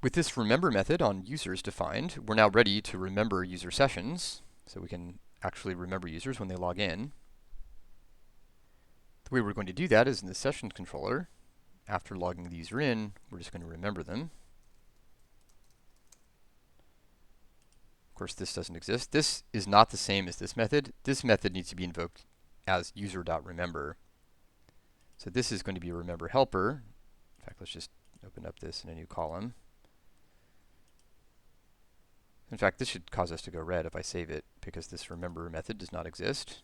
With this remember method on users defined, we're now ready to remember user sessions, so we can actually remember users when they log in. The way we're going to do that is in the session controller. After logging the user in, we're just going to remember them. Of course, this doesn't exist. This is not the same as this method. This method needs to be invoked as user.remember. So this is going to be a remember helper. In fact, let's just open up this in a new column. In fact, this should cause us to go red if I save it, because this remember method does not exist.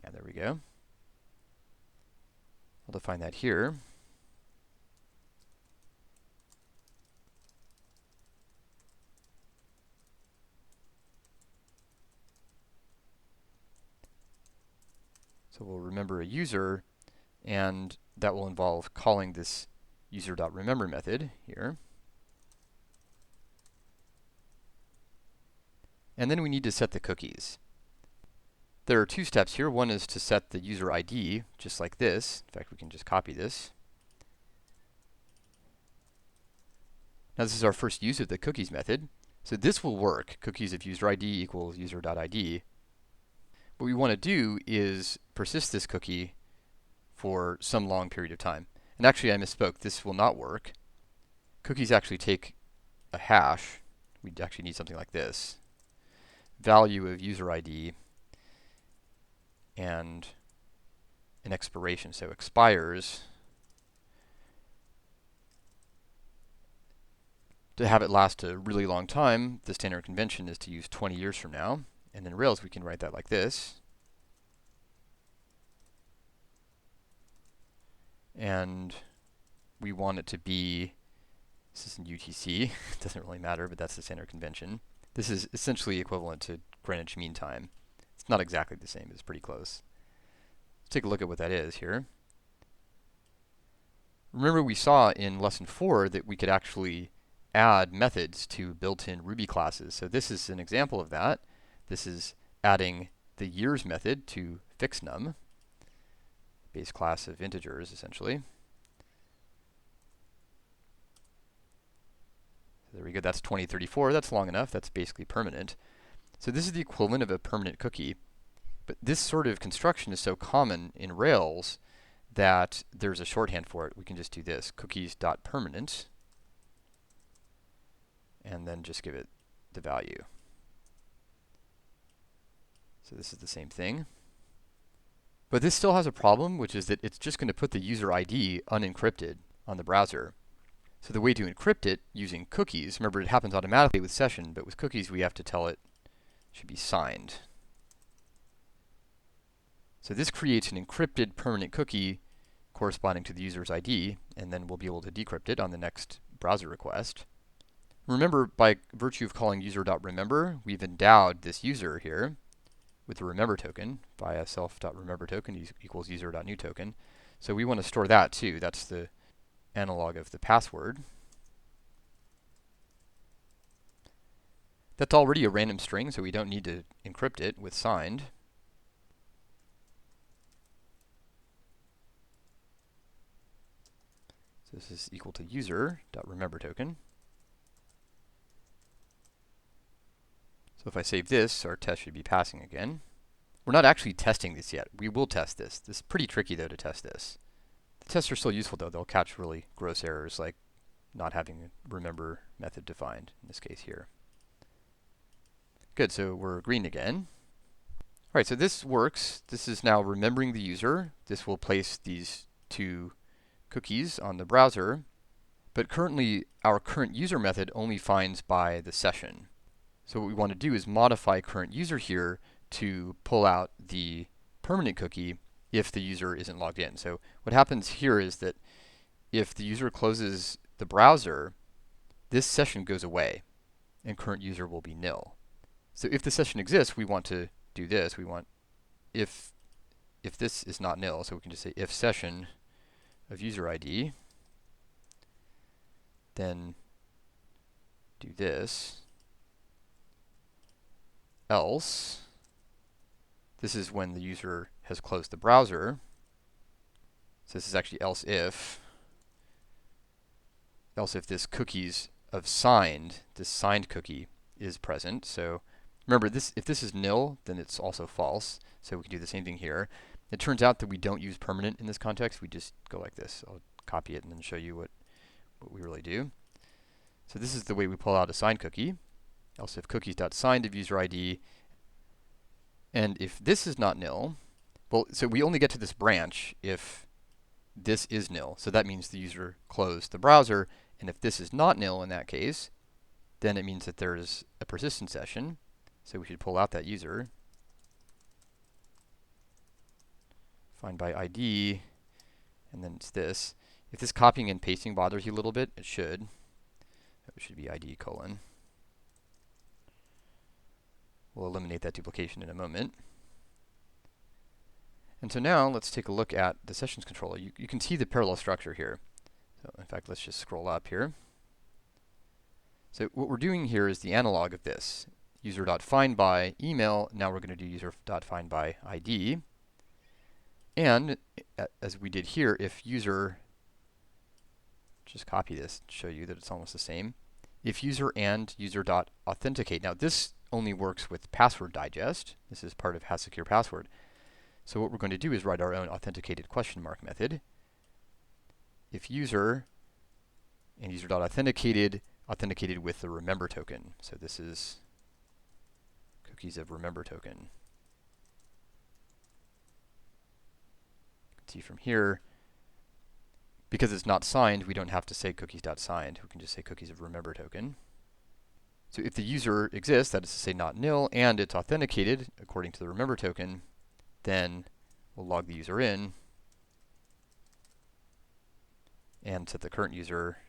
Yeah, there we go. I'll define that here. So we'll remember a user, and that will involve calling this user.remember method here. And then we need to set the cookies. There are two steps here. One is to set the user ID, just like this. In fact, we can just copy this. Now this is our first use of the cookies method. So this will work. Cookies of user ID equals user.id. What we want to do is persist this cookie for some long period of time. And actually, I misspoke. This will not work. Cookies actually take a hash. We actually need something like this. Value of user ID and an expiration. So expires. To have it last a really long time, the standard convention is to use 20 years from now. And in Rails, we can write that like this. And we want it to be, this is in UTC, it doesn't really matter, but that's the standard convention. This is essentially equivalent to Greenwich Mean Time. It's not exactly the same, it's pretty close. Let's take a look at what that is here. Remember we saw in lesson 4 that we could actually add methods to built-in Ruby classes. So this is an example of that. This is adding the years method to fixNum, base class of integers essentially. So there we go, that's 2034, that's long enough, that's basically permanent. So this is the equivalent of a permanent cookie. But this sort of construction is so common in Rails that there's a shorthand for it. We can just do this, cookies.permanent, and then just give it the value. So this is the same thing. But this still has a problem, which is that it's just going to put the user ID unencrypted on the browser. So the way to encrypt it using cookies, remember it happens automatically with session, but with cookies we have to tell it should be signed. So this creates an encrypted permanent cookie corresponding to the user's ID, and then we'll be able to decrypt it on the next browser request. Remember, by virtue of calling user.remember, we've endowed this user here with the remember token via self.rememberToken equals user.newToken. So we want to store that too. That's the analog of the password. That's already a random string, so we don't need to encrypt it with signed. So this is equal to user.rememberToken. So if I save this, our test should be passing again. We're not actually testing this yet. We will test this. This is pretty tricky, though, to test this. The tests are still useful, though. They'll catch really gross errors, like not having a remember method defined, in this case here. Good, so we're green again. All right, so this works. This is now remembering the user. This will place these two cookies on the browser. But currently, our current user method only finds by the session. So what we want to do is modify current user here to pull out the permanent cookie if the user isn't logged in. So what happens here is that if the user closes the browser, this session goes away and current user will be nil. So if the session exists, we want to do this. We want if this is not nil, so we can just say if session of user ID, then do this. Else, this is when the user has closed the browser. So this is actually else if else if this cookies of signed, this signed cookie is present. So remember, this if this is nil, then it's also false. So we can do the same thing here. It turns out that we don't use permanent in this context. We just go like this. I'll copy it and then show you what we really do. So this is the way we pull out a signed cookie. Else if cookies.signed of user ID. And if this is not nil, well, so we only get to this branch if this is nil. So that means the user closed the browser. And if this is not nil in that case, then it means that there is a persistent session. So we should pull out that user. Find by ID, and then it's this. If this copying and pasting bothers you a little bit, it should. It should be ID colon. We'll eliminate that duplication in a moment. And so now let's take a look at the sessions controller. You can see the parallel structure here. So in fact, let's just scroll up here. So what we're doing here is the analog of this. User.findBy email, now we're going to do user.findBy ID. And as we did here, if user, just copy this to show you that it's almost the same. If user and user.authenticate. Now this only works with password digest. This is part of HasSecure password. So what we're going to do is write our own authenticated question mark method. If user and user.authenticated, authenticated with the remember token. So this is cookies of remember token. See from here, because it's not signed, we don't have to say cookies.signed. We can just say cookies of remember token. So if the user exists, that is to say not nil, and it's authenticated according to the remember token, then we'll log the user in and set the current user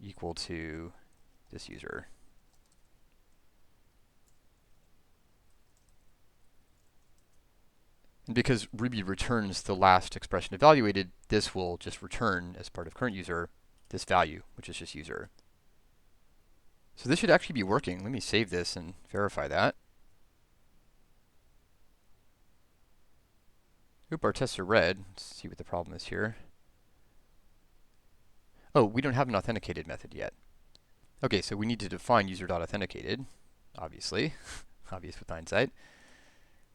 equal to this user. And because Ruby returns the last expression evaluated, this will just return as part of current user this value, which is just user. So this should actually be working. Let me save this and verify that. Oop, our tests are red. Let's see what the problem is here. Oh, we don't have an authenticated method yet. Okay, so we need to define user.authenticated, obviously. Obvious with hindsight.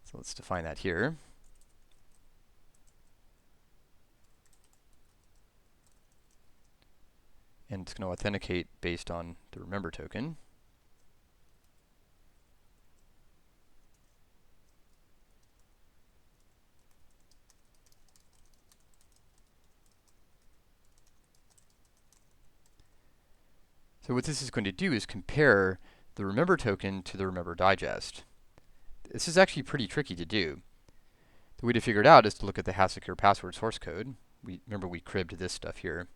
So let's define that here. And it's going to authenticate based on the remember token. So what this is going to do is compare the remember token to the remember digest. This is actually pretty tricky to do. The way to figure it out is to look at the HasSecure password source code. Remember we cribbed this stuff here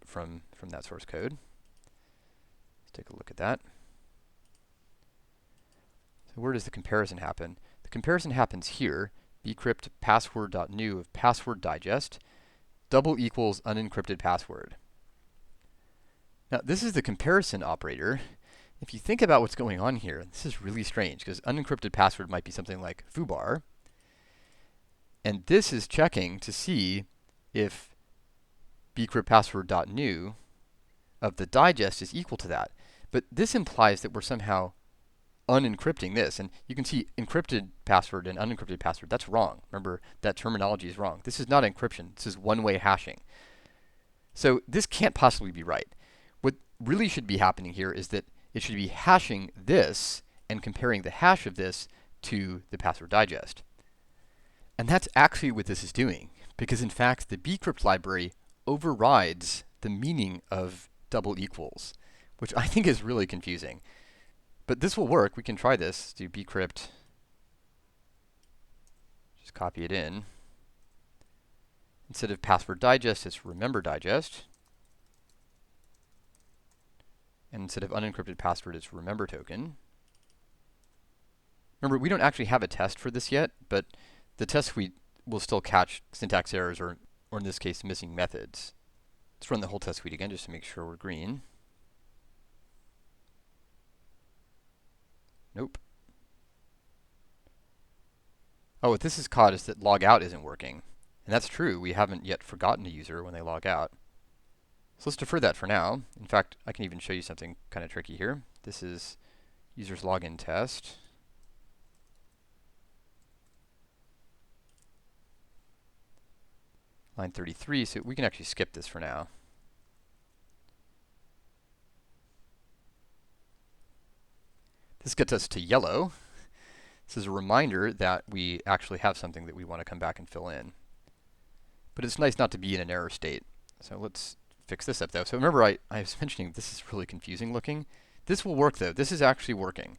from that source code. Let's take a look at that. So where does the comparison happen? The comparison happens here. Bcrypt password.new of password digest double equals unencrypted password. Now this is the comparison operator. If you think about what's going on here, this is really strange because unencrypted password might be something like foobar. And this is checking to see if bcrypt password.new of the digest is equal to that. But this implies that we're somehow unencrypting this. And you can see encrypted password and unencrypted password. That's wrong. Remember, that terminology is wrong. This is not encryption. This is one-way hashing. So this can't possibly be right. What really should be happening here is that it should be hashing this and comparing the hash of this to the password digest. And that's actually what this is doing. Because in fact, the bcrypt library overrides the meaning of double equals, which I think is really confusing. But this will work. We can try this. Do bcrypt. Just copy it in. Instead of password digest, it's remember digest. And instead of unencrypted password, it's remember token. Remember, we don't actually have a test for this yet, but the test suite will still catch syntax errors or in this case, missing methods. Let's run the whole test suite again just to make sure we're green. Nope. Oh, what this has caught is that logout isn't working. And that's true. We haven't yet forgotten a user when they log out. So let's defer that for now. In fact, I can even show you something kind of tricky here. This is user's login test. Line 33, so we can actually skip this for now. This gets us to yellow. This is a reminder that we actually have something that we want to come back and fill in. But it's nice not to be in an error state. So let's fix this up though. So remember I was mentioning this is really confusing looking. This will work though. This is actually working.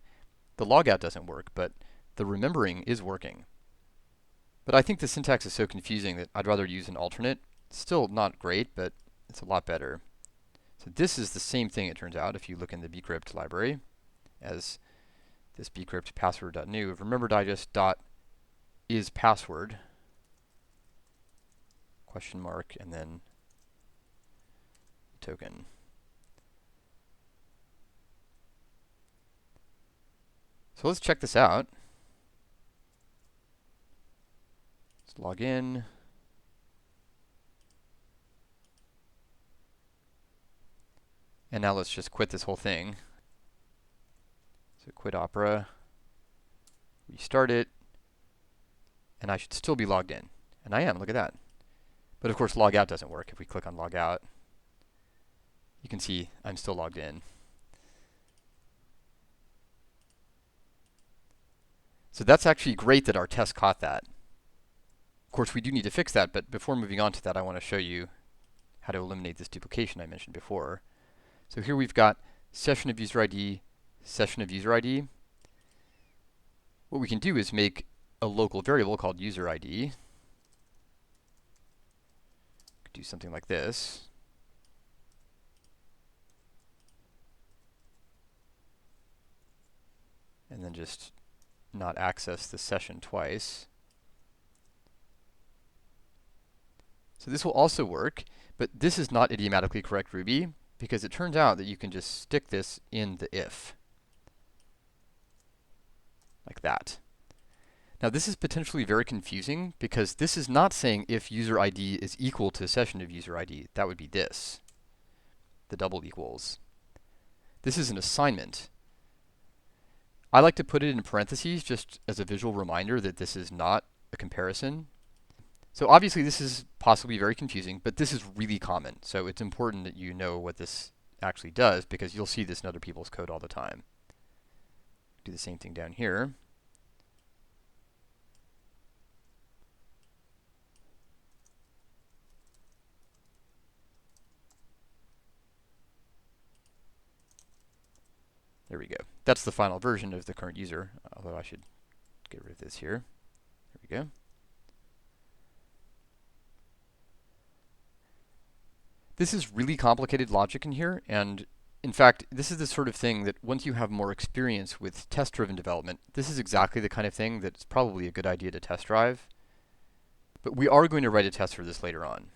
The logout doesn't work, but the remembering is working. But I think the syntax is so confusing that I'd rather use an alternate. It's still not great, but it's a lot better. So this is the same thing, it turns out, if you look in the bcrypt library as this bcrypt password.new. Remember digest dot is password question mark and then token. So let's check this out. Let's log in. And now let's just quit this whole thing. So quit Opera, restart it, and I should still be logged in. And I am, look at that. But of course log out doesn't work. If we click on log out, you can see I'm still logged in. So that's actually great that our test caught that. Of course we do need to fix that, but before moving on to that I want to show you how to eliminate this duplication I mentioned before. So here we've got session of user ID, session of user ID. What we can do is make a local variable called user ID. Could do something like this. And then just not access the session twice. So this will also work, but this is not idiomatically correct Ruby, because it turns out that you can just stick this in the if. Like that. Now this is potentially very confusing because this is not saying if user ID is equal to session of user ID. That would be this, the double equals. This is an assignment. I like to put it in parentheses just as a visual reminder that this is not a comparison. So obviously this is possibly very confusing, but this is really common. So it's important that you know what this actually does because you'll see this in other people's code all the time. Do the same thing down here. There we go. That's the final version of the current user, although I should get rid of this here. There we go. This is really complicated logic in here, and in fact, this is the sort of thing that once you have more experience with test-driven development, this is exactly the kind of thing that's probably a good idea to test drive. But we are going to write a test for this later on.